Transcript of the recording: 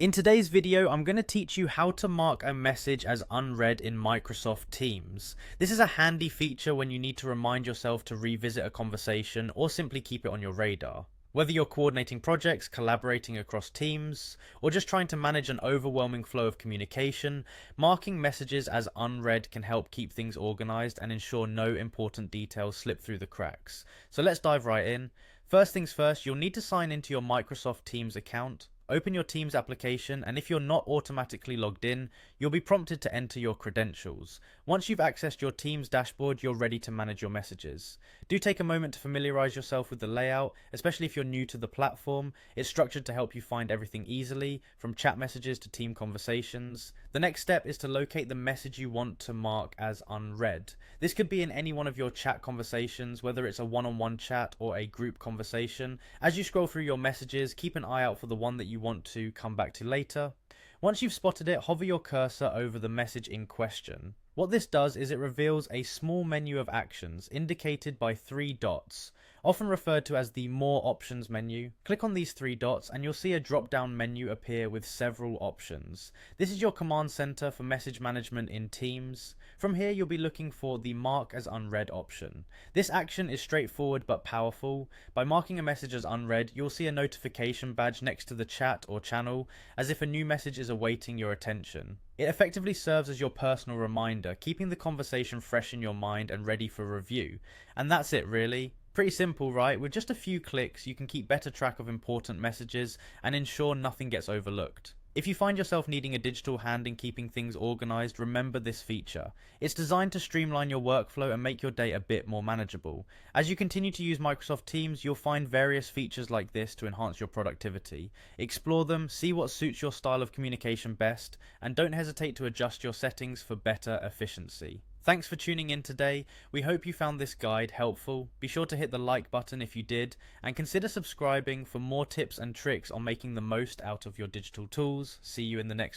In today's video, I'm going to teach you how to mark a message as unread in Microsoft Teams. This is a handy feature when you need to remind yourself to revisit a conversation or simply keep it on your radar. Whether you're coordinating projects, collaborating across teams, or just trying to manage an overwhelming flow of communication, marking messages as unread can help keep things organized and ensure no important details slip through the cracks. So let's dive right in. First things first, you'll need to sign into your Microsoft Teams account. Open your Teams application, and if you're not automatically logged in, you'll be prompted to enter your credentials. Once you've accessed your Teams dashboard, you're ready to manage your messages. Do take a moment to familiarize yourself with the layout, especially if you're new to the platform. It's structured to help you find everything easily, from chat messages to team conversations. The next step is to locate the message you want to mark as unread. This could be in any one of your chat conversations, whether it's a one-on-one chat or a group conversation. As you scroll through your messages, keep an eye out for the one that you want to come back to later. Once you've spotted it, hover your cursor over the message in question. What this does is it reveals a small menu of actions indicated by three dots, often referred to as the More Options menu. Click on these three dots and you'll see a drop-down menu appear with several options. This is your command center for message management in Teams. From here, you'll be looking for the Mark as Unread option. This action is straightforward but powerful. By marking a message as unread, you'll see a notification badge next to the chat or channel, as if a new message is awaiting your attention. It effectively serves as your personal reminder, keeping the conversation fresh in your mind and ready for review. And that's it really. Pretty simple, right? With just a few clicks, you can keep better track of important messages and ensure nothing gets overlooked. If you find yourself needing a digital hand in keeping things organized, remember this feature. It's designed to streamline your workflow and make your day a bit more manageable. As you continue to use Microsoft Teams, you'll find various features like this to enhance your productivity. Explore them, see what suits your style of communication best, and don't hesitate to adjust your settings for better efficiency. Thanks for tuning in today. We hope you found this guide helpful. Be sure to hit the like button if you did, and consider subscribing for more tips and tricks on making the most out of your digital tools. See you in the next